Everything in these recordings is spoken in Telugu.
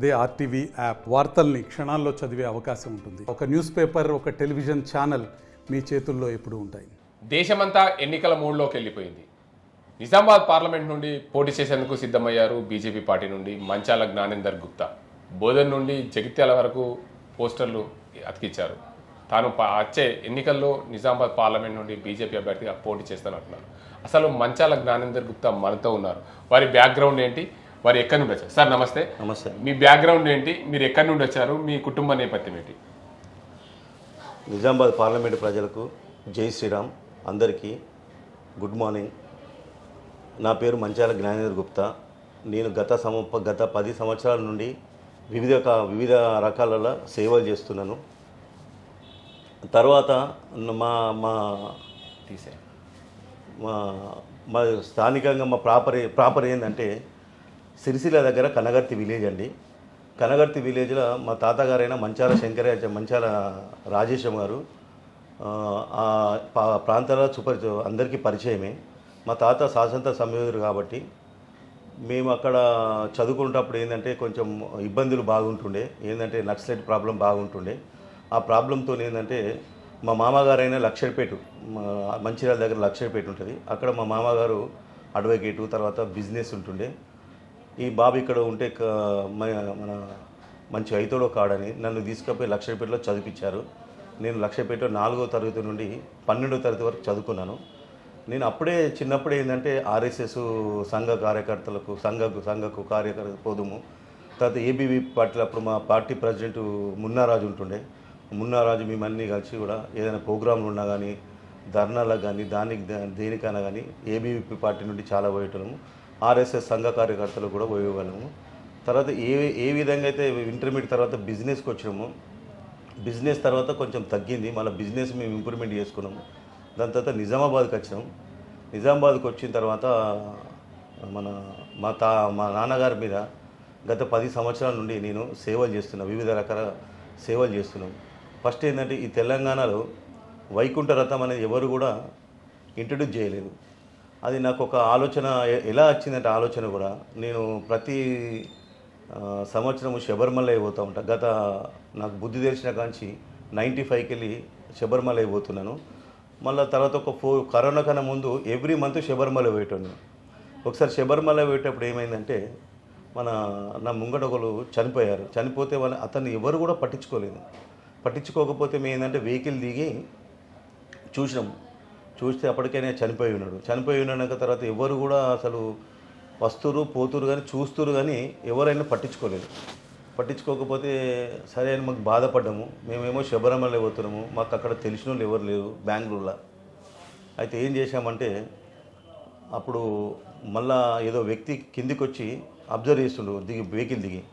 అదే ఆర్టీవీ యాప్ వార్తల్ని క్షణాల్లో చదివే అవకాశం ఉంటుంది. ఒక న్యూస్ పేపర్, ఒక టెలివిజన్ ఛానల్ మీ చేతుల్లో ఎప్పుడూ ఉంటాయి. దేశమంతా ఎన్నికల మూడ్లోకి వెళ్ళిపోయింది. నిజామాబాద్ పార్లమెంట్ నుండి పోటీ చేసేందుకు సిద్ధమయ్యారు బీజేపీ పార్టీ నుండి మంచాల జ్ఞానేందర్ గుప్తా. బోధన్ నుండి జగిత్యాల వరకు పోస్టర్లు అతికిచ్చారు. తాను వచ్చే ఎన్నికల్లో నిజామాబాద్ పార్లమెంట్ నుండి బీజేపీ అభ్యర్థిగా పోటీ చేస్తానంటున్నారు. అసలు మంచాల జ్ఞానేందర్ గుప్తా మనతో ఉన్నారు. వారి బ్యాక్గ్రౌండ్ ఏంటి, వారు ఎక్కడి నుండి వచ్చారు? సార్ నమస్తే. నమస్తే. మీ బ్యాక్గ్రౌండ్ ఏంటి, మీరు ఎక్కడి నుండి వచ్చారు, మీ కుటుంబ నేపథ్యం ఏంటి? నిజామాబాద్ పార్లమెంటు ప్రజలకు జై శ్రీరామ్, అందరికీ గుడ్ మార్నింగ్. నా పేరు మంచాల జ్ఞానేందర్ గుప్తా. నేను గత 10 సంవత్సరాల నుండి వివిధ రకాల సేవలు చేస్తున్నాను. తర్వాత మా మా మా మా స్థానికంగా మా ప్రాపర్ ఏంటంటే సిరిసిల్ల దగ్గర కనగర్తి విలేజ్ అండి. కనగర్తి విలేజ్లో మా తాతగారైన మంచాల రాజేశం గారు ఆ ప్రాంతాల అందరికీ పరిచయమే. మా తాత స్వాతంత్ర సంయోధుడు కాబట్టి మేము అక్కడ చదువుకునేటప్పుడు ఏంటంటే కొంచెం ఇబ్బందులు బాగుంటుండే. ఏంటంటే నక్సలైట్ ప్రాబ్లం బాగుంటుండే. ఆ ప్రాబ్లంతో ఏంటంటే మా మామగారైన లక్షపేట, మంచిర్యాల దగ్గర లక్షపేట ఉంటుంది. అక్కడ మా మామగారు అడ్వకేటు, తర్వాత బిజినెస్ ఉంటుండే. ఈ బాబు ఇక్కడ ఉంటే మన మంచి అయితోడో కాడని నన్ను తీసుకుపోయి లక్షపేటలో చదివించారు. నేను లక్షపేటలో 4వ తరగతి నుండి 12వ తరగతి వరకు చదువుకున్నాను. నేను చిన్నప్పుడే ఏంటంటే ఆర్ఎస్ఎస్ సంఘ కార్యకర్తలకు సంఘకు కార్యకర్త పోదుము. తర్వాత ఏబీవీ పార్టీలో అప్పుడు మా పార్టీ ప్రెసిడెంట్ మున్నారాజు ఉంటుండే. మున్నారాజు మేమన్నీ కలిసి కూడా ఏదైనా ప్రోగ్రాంలు ఉన్నా కానీ, ధర్నాలకు కానీ, దేనికైనా కానీ ఏబీవీపీ పార్టీ నుండి చాలా పోయేటము. ఆర్ఎస్ఎస్ సంఘ కార్యకర్తలు కూడా పోయేవాళ్ళము. తర్వాత ఏ విధంగా అయితే ఇంటర్మీడియట్ తర్వాత బిజినెస్కి వచ్చినాము. బిజినెస్ తర్వాత కొంచెం తగ్గింది. మళ్ళీ బిజినెస్ మేము ఇంప్రూవ్మెంట్ చేసుకున్నాము. దాని తర్వాత నిజామాబాద్కి వచ్చినాం. నిజామాబాద్కి వచ్చిన తర్వాత మా నాన్నగారి మీద గత 10 సంవత్సరాల నుండి నేను సేవలు చేస్తున్నాను. వివిధ రకాల సేవలు చేస్తున్నాం. ఫస్ట్ ఏంటంటే ఈ తెలంగాణలో వైకుంఠ రథం అనేది ఎవరు కూడా ఇంట్రడ్యూస్ చేయలేదు. అది నాకు ఒక ఆలోచన ఎలా వచ్చిందంటే ఆలోచన కూడా నేను ప్రతి సంవత్సరము శబరిమల పోతూ ఉంటాను. నాకు బుద్ధి తెలిసిన కాంచి 95కి వెళ్ళి శబరిమల పోతున్నాను. మళ్ళీ తర్వాత కరోనా కన్నా ముందు ఎవ్రీ మంత్ శబరిమల పోయేటోను. ఒకసారి శబరిమల పోయేటప్పుడు ఏమైందంటే నా ముంగట ఒకరు చనిపోయారు. చనిపోతే అతన్ని ఎవరు కూడా పట్టించుకోలేదు. పట్టించుకోకపోతే మేము ఏంటంటే వెహికల్ దిగి చూస్తే అప్పటికైనా చనిపోయి ఉన్నాక తర్వాత ఎవరు కూడా అసలు వస్తురు పోతురు కానీ చూస్తురు కానీ ఎవరైనా పట్టించుకోకపోతే సరే అని మాకు బాధపడ్డాము. మేమేమో శబరిమల పోతున్నాము, మాకు అక్కడ తెలిసిన వాళ్ళు ఎవరు లేరు బెంగళూరులో. అయితే ఏం చేశామంటే అప్పుడు మళ్ళా ఏదో వ్యక్తి కిందికి వచ్చి అబ్జర్వ్ చేస్తుండు వెహికల్ దిగి.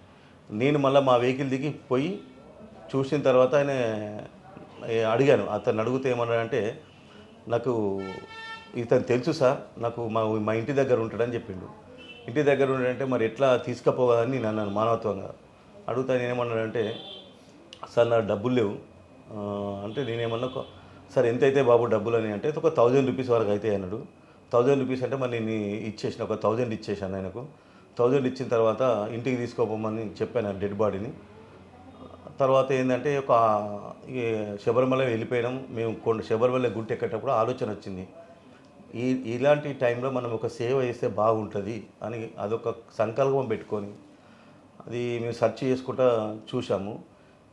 నేను మళ్ళీ మా వెహికల్ దిగి పోయి చూసిన తర్వాత ఆయన అడిగాను. అతను అడిగితే ఏమన్నాడంటే, నాకు ఇతను తెలుసు సార్, నాకు మా ఇంటి దగ్గర ఉంటాడని చెప్పిండు. ఇంటి దగ్గర ఉంటాడంటే మరి ఎట్లా తీసుకుపోగలని నన్ను మానవత్వంగా అడుగుతా. నేనేమన్నాడంటే, సార్ నా డబ్బులు లేవు అంటే నేనేమన్నా సార్ ఎంతైతే బాబు డబ్బులు అని అంటే ఒక 1000 రూపీస్ వరకు అయితే అన్నాడు. 1000 రూపీస్ అంటే మరి నేను ఇచ్చేసిన ఒక 1000 ఇచ్చేసాను ఆయనకు. 1000 ఇచ్చిన తర్వాత ఇంటికి తీసుకోపోమని చెప్పాను డెడ్ బాడీని. తర్వాత ఏంటంటే శబరిమల వెళ్ళిపోయినాం. మేము శబరిమల గుట్ట ఎక్కేటప్పుడు ఆలోచన వచ్చింది, ఇలాంటి టైంలో మనం ఒక సేవ చేస్తే బాగుంటుంది అని అదొక సంకల్పం పెట్టుకొని అది మేము సెర్చ్ చేసుకుంటూ చూసాము.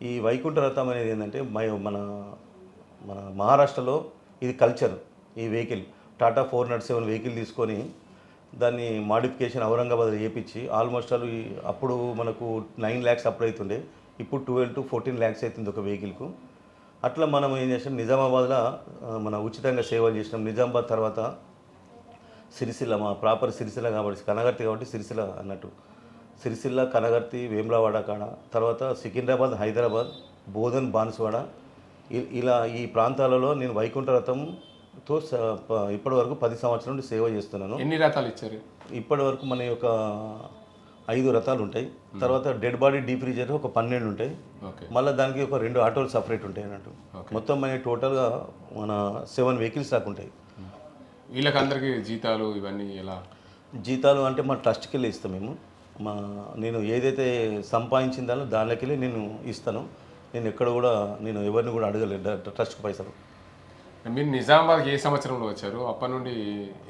ఈ వైకుంఠ రథం అనేది ఏంటంటే మన మహారాష్ట్రలో ఇది కల్చర్. ఈ వెహికల్ టాటా 407 వెహికల్ తీసుకొని దాన్ని మాడిఫికేషన్ ఔరంగాబాద్ చేయించి ఆల్మోస్ట్ అప్పుడు మనకు 9 lakhs అప్పుడు అవుతుండే. ఇప్పుడు 12 to 14 lakhs అవుతుంది ఒక వెహికల్కు. అట్లా మనం ఏం చేసాం, నిజామాబాద్లో ఉచితంగా సేవలు చేసినాం. నిజామాబాద్ తర్వాత సిరిసిల్ల, మా ప్రాపర్ సిరిసిల్ల కాబట్టి కనగర్తి కాబట్టి సిరిసిల్ల అన్నట్టు. సిరిసిల్ల, కనగర్తి, వేములవాడ కాడ, తర్వాత సికింద్రాబాద్, హైదరాబాద్, బోధన్, బాన్సువాడ, ఇలా ఈ ప్రాంతాలలో నేను వైకుంఠ రథంతో ఇప్పటి వరకు 10 సంవత్సరాల నుండి సేవ చేస్తున్నాను. ఎన్ని రథాలు ఇచ్చారు? ఇప్పటి వరకు మన యొక్క 5 రథాలు ఉంటాయి. తర్వాత డెడ్ బాడీ డీఫ్రీజర్ ఒక 12 ఉంటాయి. మళ్ళీ దానికి ఒక 2 ఆటోలు సపరేట్ ఉంటాయి అన్నట్టు. మొత్తం మన టోటల్గా మన 7 వెహికల్స్ దాకా ఉంటాయి. వీళ్ళకందరికీ జీతాలు ఇవన్నీ ఎలా? జీతాలు అంటే మా ట్రస్ట్కి వెళ్ళి ఇస్తాం మేము. మా నేను ఏదైతే సంపాదించిన దానిలోకి నేను ఇస్తాను. నేను ఎక్కడ కూడా నేను ఎవరిని కూడా అడగలేదు ట్రస్ట్కి పైసలు. మీరు నిజామాబాద్కి ఏ సంవత్సరంలో వచ్చారు? అప్పటి నుండి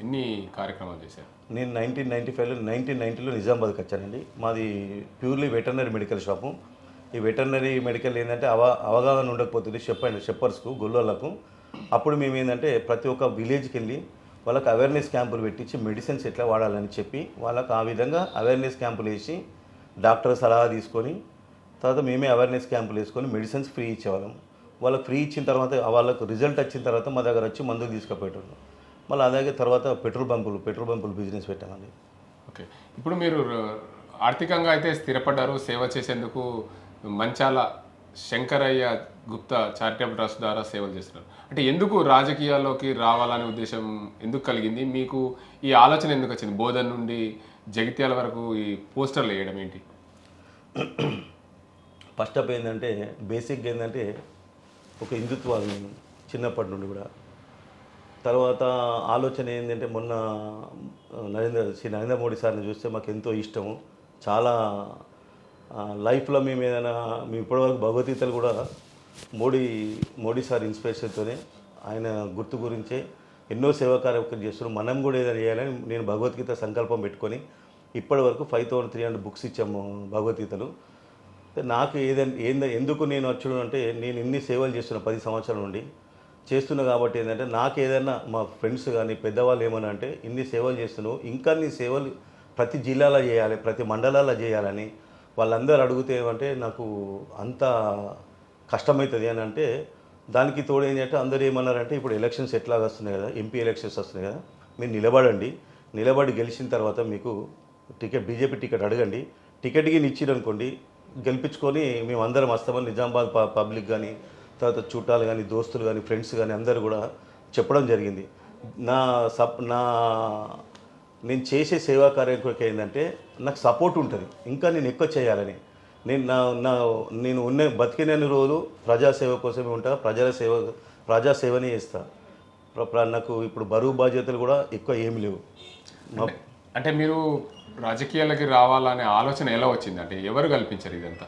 ఎన్ని కార్యక్రమాలు చేశారు? నేను 1990లో నిజామాబాద్కి వచ్చానండి. మాది ప్యూర్లీ వెటర్నరీ మెడికల్ షాపు. ఈ వెటర్నరీ మెడికల్ ఏంటంటే అవగాహన ఉండకపోతుంది షెప్పర్స్కు గొల్లోళ్ళకు. అప్పుడు మేము ఏంటంటే ప్రతి ఒక్క విలేజ్కి వెళ్ళి వాళ్ళకి అవేర్నెస్ క్యాంపులు పెట్టించి మెడిసిన్స్ ఎట్లా వాడాలని చెప్పి వాళ్ళకి ఆ విధంగా అవేర్నెస్ క్యాంపులు వేసి డాక్టర్ సలహా తీసుకొని తర్వాత మేమే అవేర్నెస్ క్యాంపులు వేసుకొని మెడిసిన్స్ ఫ్రీ ఇచ్చేవాళ్ళం. వాళ్ళకి ఫ్రీ ఇచ్చిన తర్వాత వాళ్ళకు రిజల్ట్ వచ్చిన తర్వాత మా దగ్గర వచ్చి మందులు తీసుకుపోయేటోళ్ళు. మళ్ళీ అలాగే తర్వాత పెట్రోల్ బంకులు బిజినెస్ పెట్టామండి. ఓకే, ఇప్పుడు మీరు ఆర్థికంగా అయితే స్థిరపడ్డారు. సేవ చేసేందుకు మంచాల శంకరయ్య గుప్తా చారిటబుల్ ట్రస్ట్ ద్వారా సేవలు చేస్తున్నారు. అంటే ఎందుకు రాజకీయాల్లోకి రావాలనే ఉద్దేశం ఎందుకు కలిగింది మీకు? ఈ ఆలోచన ఎందుకు వచ్చింది? బోధన్ నుండి జగిత్యాల వరకు ఈ పోస్టర్లు వేయడం ఏంటి? ఫస్ట్ అప్ ఏంటంటే బేసిక్గా ఏంటంటే ఒక హిందుత్వాన్ని చిన్నప్పటి నుండి కూడా. తర్వాత ఆలోచన ఏంటంటే మొన్న నరేంద్ర మోడీ సార్ని చూస్తే మాకు ఎంతో ఇష్టము. చాలా లైఫ్లో మేము ఇప్పటివరకు భగవద్గీతలు కూడా మోడీ సార్ ఇన్స్పిరేషన్తోనే ఆయన గుర్తు గురించే ఎన్నో సేవా కార్యక్రమాలు చేస్తున్నాం. మనం కూడా ఏదైనా చేయాలని నేను భగవద్గీత సంకల్పం పెట్టుకొని ఇప్పటివరకు 5300 బుక్స్ ఇచ్చాము భగవద్గీతలు. నాకు ఎందుకు నేను వచ్చడం అంటే నేను ఇన్ని సేవలు చేస్తున్నా 10 సంవత్సరాల నుండి చేస్తున్నా కాబట్టి ఏంటంటే నాకు ఏదైనా మా ఫ్రెండ్స్ కానీ పెద్దవాళ్ళు ఏమన్నా అంటే ఇన్ని సేవలు చేస్తున్నావు, ఇంకా నీ సేవలు ప్రతి జిల్లాలో చేయాలి, ప్రతి మండలాల్లో చేయాలని వాళ్ళందరూ అడిగితే ఏమంటే నాకు అంత కష్టమవుతుంది అని అంటే దానికి తోడు ఏంటంటే అందరూ ఏమన్నారంటే ఇప్పుడు ఎలక్షన్స్ ఎట్లాగా వస్తున్నాయి కదా, ఎంపీ ఎలక్షన్స్ వస్తున్నాయి కదా, మీరు నిలబడి గెలిచిన తర్వాత మీకు బీజేపీ టికెట్ అడగండి, టికెట్కి ఇచ్చిరనుకోండి గెలిపించుకొని మేము అందరం వస్తామని నిజామాబాద్ పబ్లిక్ కానీ తర్వాత చుట్టాలు కానీ దోస్తులు కానీ ఫ్రెండ్స్ కానీ అందరూ కూడా చెప్పడం జరిగింది. నేను చేసే సేవా కార్యక్రమం ఏంటంటే నాకు సపోర్ట్ ఉంటుంది, ఇంకా నేను ఎక్కువ చేయాలని. నేను బతికినన్ని రోజులు ప్రజాసేవ కోసమే ఉంటా, ప్రజాసేవనే చేస్తా. నాకు ఇప్పుడు బరువు బాధ్యతలు కూడా ఎక్కువ ఏమి లేవు. అంటే మీరు రాజకీయాలకి రావాలనే ఆలోచన ఎలా వచ్చింది? అంటే ఎవరు కల్పించారు ఇదంతా?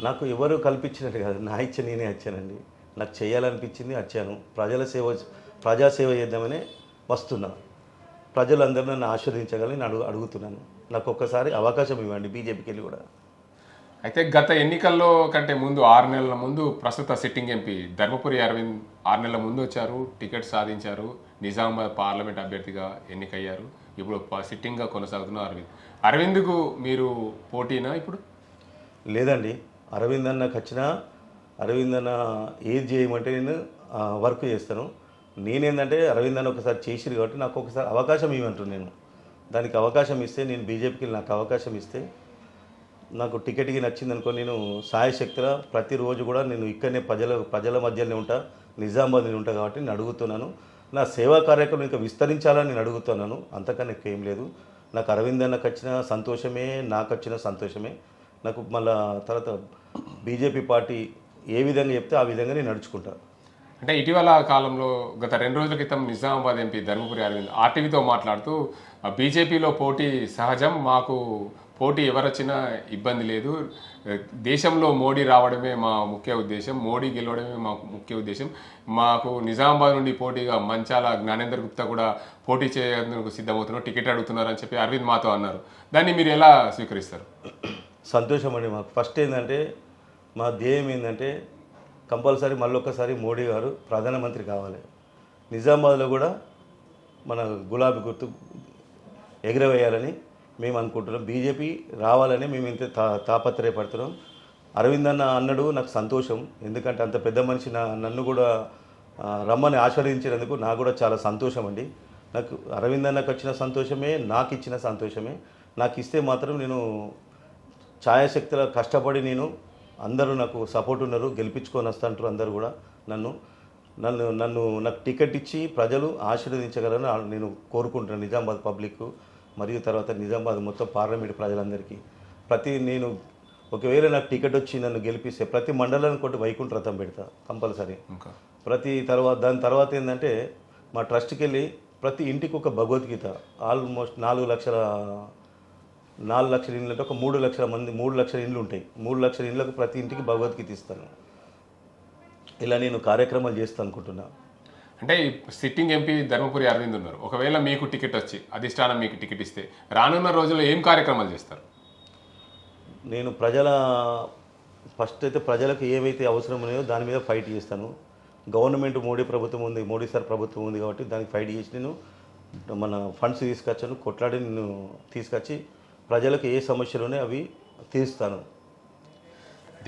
నాకు ఎవరు కల్పించినట్టు కాదు, నా ఇచ్చ నేనే వచ్చానండి. నాకు చేయాలనిపించింది, వచ్చాను. ప్రజాసేవ చేద్దామని వస్తున్నా. ప్రజలందరూ నన్ను ఆశీర్వదించగలని నేను అడుగుతున్నాను. నాకు ఒక్కసారి అవకాశం ఇవ్వండి బీజేపీకి వెళ్ళి కూడా. అయితే గత ఎన్నికల్లో కంటే ముందు 6 నెలల ముందు ప్రస్తుత సిట్టింగ్ ఎంపీ ధర్మపురి అరవింద్ 6 నెలల ముందు వచ్చారు, టికెట్ సాధించారు, నిజామాబాద్ పార్లమెంట్ అభ్యర్థిగా ఎన్నికయ్యారు. ఇప్పుడు సిట్టింగ్గా కొనసాగుతున్న అరవింద్కు మీరు పోటీనా ఇప్పుడు? లేదండి, అరవింద్ అన్న ఏది చేయమంటే నేను వర్క్ చేస్తాను. నేనేంటంటే అరవింద్ అన్న ఒకసారి చేసిరు కాబట్టి నాకు ఒకసారి అవకాశం ఇవ్వమంటున్నాను. నేను దానికి అవకాశం ఇస్తే, నేను బీజేపీకి నాకు అవకాశం ఇస్తే, నాకు టికెట్కి నచ్చింది అనుకో, నేను సాయశక్తిగా ప్రతిరోజు కూడా నేను ఇక్కడనే ప్రజల మధ్యలోనే ఉంటా, నిజామాబాద్లో ఉంటా కాబట్టి నేను అడుగుతున్నాను. నా సేవా కార్యక్రమం ఇంకా విస్తరించాలని నేను అడుగుతున్నాను, అంతకన్నా ఎక్కువ ఏం లేదు. నాకు అరవింద్ అన్నకు వచ్చిన సంతోషమే, నాకు వచ్చిన సంతోషమే. నాకు మళ్ళా తర్వాత బీజేపీ పార్టీ ఏ విధంగా చెప్తే ఆ విధంగా నేను నడుచుకుంటాను. అంటే ఇటీవల కాలంలో గత 2 రోజుల క్రితం నిజామాబాద్ ఎంపీ ధర్మపురి అరవింద్ ఆర్టీవీతో మాట్లాడుతూ బీజేపీలో పోటీ సహజం, మాకు పోటీ ఎవరొచ్చినా ఇబ్బంది లేదు, దేశంలో మోడీ రావడమే మా ముఖ్య ఉద్దేశం, మోడీ గెలవడమే మా ముఖ్య ఉద్దేశం, మాకు నిజామాబాద్ నుండి పోటీగా మంచాల జ్ఞానేందర్ గుప్తా కూడా పోటీ చేయేందుకు సిద్ధమవుతున్నారు, టికెట్ అడుగుతున్నారని చెప్పి అరవింద్ మాతో అన్నారు. దాన్ని మీరు ఎలా స్వీకరిస్తారు? సంతోషం అండి. మాకు ఫస్ట్ ఏంటంటే మా ధ్యేయం ఏంటంటే కంపల్సరీ మళ్ళొక్కసారి మోడీ గారు ప్రధానమంత్రి కావాలి. నిజామాబాద్లో కూడా మన గులాబీ గుర్తు ఎగురవేయాలని మేము అనుకుంటున్నాం. బీజేపీ రావాలని మేము ఇంత తాపత్రయపడుతున్నాం. అరవింద్ అన్న అన్నడు నాకు సంతోషం, ఎందుకంటే అంత పెద్ద మనిషి నన్ను కూడా రమ్మని ఆశీర్వదించినందుకు నాకు కూడా చాలా సంతోషం అండి. నాకు అరవింద్ అన్నకు వచ్చిన సంతోషమే, నాకు ఇచ్చిన సంతోషమే. నాకు ఇస్తే మాత్రం నేను ఛాయాశక్తిలో కష్టపడి అందరూ నాకు సపోర్ట్ ఉన్నారు, గెలిపించుకొని వస్తుంటారు అందరూ కూడా. నాకు టికెట్ ఇచ్చి ప్రజలు ఆశీర్వదించగలని నేను కోరుకుంటున్నాను నిజామాబాద్ పబ్లిక్ మరియు తర్వాత నిజామాబాద్ మొత్తం పార్లమెంట్ ప్రజలందరికీ. నేను ఒకవేళ నాకు టికెట్ వచ్చి నన్ను గెలిపిస్తే ప్రతి మండలాన్ని కొట్టి వైకుంఠ రథం పెడతా కంపల్సరీ. దాని తర్వాత ఏంటంటే మా ట్రస్ట్కి వెళ్ళి ప్రతి ఇంటికి ఒక భగవద్గీత, ఆల్మోస్ట్ 4 లక్షల 4 లక్షల ఇండ్లు అంటే ఒక 3 లక్షల మంది 3 లక్షల ఇండ్లు ఉంటాయి. 3 లక్షల ఇండ్లకు ప్రతి ఇంటికి భగవద్గీత ఇస్తాను. ఇలా నేను కార్యక్రమాలు చేస్తాను అనుకుంటున్నా. అంటే ఈ సిట్టింగ్ ఎంపీ ధర్మపురి అరవింద్ ఉన్నారు. ఒకవేళ మీకు టికెట్ వచ్చి అధిష్టానం మీకు టికెట్ ఇస్తే రానున్న రోజుల్లో ఏం కార్యక్రమాలు చేస్తారు? నేను ఫస్ట్ అయితే ప్రజలకు ఏవైతే అవసరం ఉన్నాయో దాని మీద ఫైట్ చేస్తాను. గవర్నమెంట్ మోడీ ప్రభుత్వం ఉంది, మోడీ సార్ ప్రభుత్వం ఉంది కాబట్టి దానికి ఫైట్ చేసి నేను మన ఫండ్స్ తీసుకొచ్చాను, కొట్లాడి నేను తీసుకొచ్చి ప్రజలకు ఏ సమస్యలు ఉన్నాయో అవి తీరుస్తాను.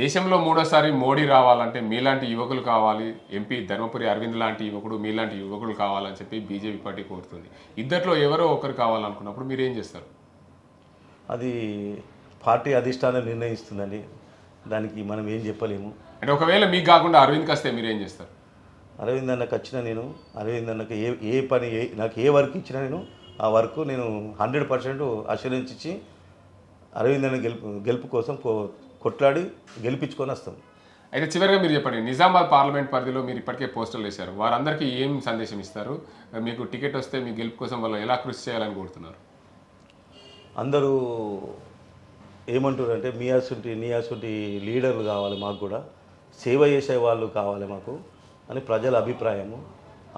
దేశంలో మూడోసారి మోడీ రావాలంటే మీలాంటి యువకులు కావాలి, ఎంపీ ధర్మపురి అరవింద్ లాంటి యువకుడు మీలాంటి యువకులు కావాలని చెప్పి బీజేపీ పార్టీ కోరుతుంది. ఇద్దట్లో ఎవరో ఒకరు కావాలనుకున్నప్పుడు మీరు ఏం చేస్తారు? అది పార్టీ అధిష్టానం నిర్ణయిస్తుందండి, దానికి మనం ఏం చెప్పలేము. అంటే ఒకవేళ మీకు కాకుండా అరవింద్కి వస్తే మీరు ఏం చేస్తారు? అరవింద్ అన్నకు వచ్చిన నేను అరవింద్ అన్నకు ఏ పని నాకు ఏ వర్క్ ఇచ్చినా నేను ఆ వర్క్ నేను 100% అష్యూరెన్స్ ఇచ్చి అరవింద్ అన్న గెలుపు కోసం కొట్లాడి గెలిపించుకొని వస్తాం. అయితే చివరిగా మీరు చెప్పండి, నిజామాబాద్ పార్లమెంట్ పరిధిలో మీరు ఇప్పటికే పోస్టర్లు వేశారు, వారందరికీ ఏం సందేశం ఇస్తారు? మీకు టికెట్ వస్తే మీ గెలుపు కోసం వాళ్ళు ఎలా కృషి చేయాలని కోరుతున్నారు? అందరూ ఏమంటారు అంటే మీ అసంటి లీడర్లు కావాలి, మాకు కూడా సేవ చేసే వాళ్ళు కావాలి మాకు అని ప్రజల అభిప్రాయము.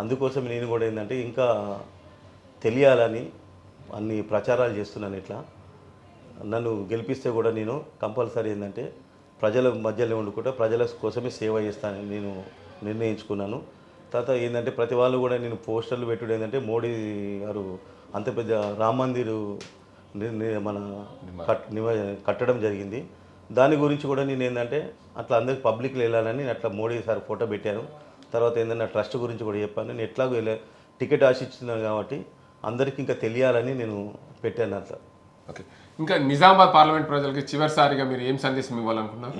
అందుకోసం నేను కూడా ఏంటంటే ఇంకా తెలియాలని అన్ని ప్రచారాలు చేస్తున్నాను. ఇట్లా నన్ను గెలిపిస్తే కూడా నేను కంపల్సరీ ఏంటంటే ప్రజల మధ్యలో వండుకుంటా ప్రజల కోసమే సేవ చేస్తానని నేను నిర్ణయించుకున్నాను. తర్వాత ఏంటంటే ప్రతి వాళ్ళు కూడా నేను పోస్టర్లు పెట్టుడు ఏంటంటే మోడీ గారు అంత పెద్ద రామ మందిరు మన కట్టడం జరిగింది. దాని గురించి కూడా నేను ఏంటంటే అట్లా అందరికి పబ్లిక్లో వెళ్ళాలని అట్లా మోడీ సార్ ఫోటో పెట్టాను. తర్వాత ఏంటంటే ట్రస్ట్ గురించి కూడా చెప్పాను. నేను ఎట్లాగో టికెట్ ఆశిస్తున్నాను కాబట్టి అందరికీ ఇంకా తెలియాలని నేను పెట్టాను అట్లా. ఓకే, ఇంకా నిజామాబాద్ పార్లమెంట్ ప్రజలకి చివరిసారిగా మీరు ఏం సందేశం ఇవ్వాలనుకున్నారు?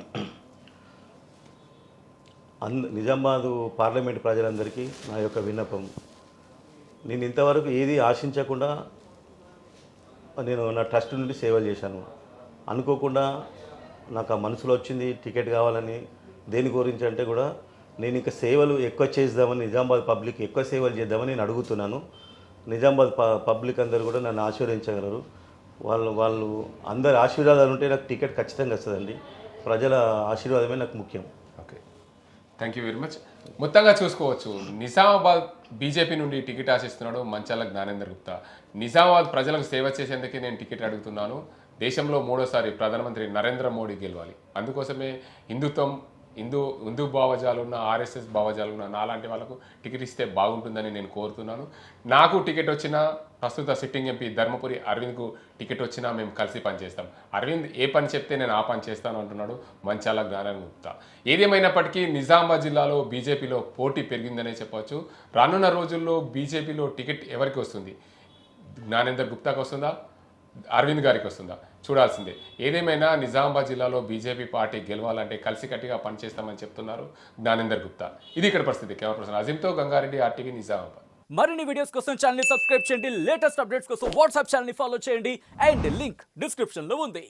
నిజామాబాద్ పార్లమెంట్ ప్రజలందరికీ నా యొక్క విన్నపం, నేను ఇంతవరకు ఏది ఆశించకుండా నేను నా ట్రస్ట్ నుండి సేవలు చేశాను. అనుకోకుండా నాకు ఆ మనసులో వచ్చింది టికెట్ కావాలని. దేని గురించి అంటే కూడా నేను ఇంకా సేవలు ఎక్కువ చేద్దామని, నిజామాబాద్ పబ్లిక్ ఎక్కువ సేవలు చేద్దామని నేను అడుగుతున్నాను. నిజామాబాద్ పబ్లిక్ అందరూ కూడా నన్ను ఆశీర్వదించగలరు. వాళ్ళు అందరి ఆశీర్వాదాలు ఉంటే నాకు టికెట్ ఖచ్చితంగా వస్తుందండి. ప్రజల ఆశీర్వాదమే నాకు ముఖ్యం. Okay, thank you very much. మొత్తంగా చూసుకోవచ్చు, నిజామాబాద్ బీజేపీ నుండి టికెట్ ఆశిస్తున్నాడు మంచాల జ్ఞానేందర్ గుప్తా. నిజామాబాద్ ప్రజలకు సేవ చేసేందుకే నేను టికెట్ అడుగుతున్నాను. దేశంలో మూడోసారి ప్రధానమంత్రి నరేంద్ర మోడీ గెలవాలి, అందుకోసమే హిందూ భావజాలు ఉన్న, ఆర్ఎస్ఎస్ భావజాలు ఉన్న నాలాంటి వాళ్ళకు టికెట్ ఇస్తే బాగుంటుందని నేను కోరుతున్నాను. నాకు టికెట్ వచ్చినా, ప్రస్తుత సిట్టింగ్ ఎంపీ ధర్మపురి అరవింద్కు టికెట్ వచ్చినా మేము కలిసి పనిచేస్తాం. అరవింద్ ఏ పని చెప్తే నేను ఆ పని చేస్తాను అంటున్నాడు మంచాల జ్ఞానేందర్ గుప్తా. ఏదేమైనప్పటికీ నిజామాబాద్ జిల్లాలో బీజేపీలో పోటీ పెరిగిందనే చెప్పవచ్చు. రానున్న రోజుల్లో బీజేపీలో టికెట్ ఎవరికి వస్తుంది? జ్ఞానేందర్ గుప్తాకి వస్తుందా, అరవింద్ గారికి వస్తుందా? చూడాల్సిందే. ఏదేమైనా నిజామాబాద్ జిల్లాలో బీజేపీ పార్టీ గెలవాలంటే కలిసికట్టుగా పనిచేస్తామని చెప్తున్నారు జ్ఞానేందర్ గుప్తా. ఇది ఇక్కడ పరిస్థితి. కెమెరా పర్సన్ అజీంతో గంగారెడ్డి, RTV నిజామాబాద్. మరిన్ని వీడియోస్ కోసం ఛానల్ ని సబ్స్క్రైబ్ చేయండి, లేటెస్ట్ అప్డేట్స్ కోసం వాట్సాప్ ఛానల్ ని ఫాలో చేయండి అండ్ లింక్ డిస్క్రిప్షన్ లో ఉంది.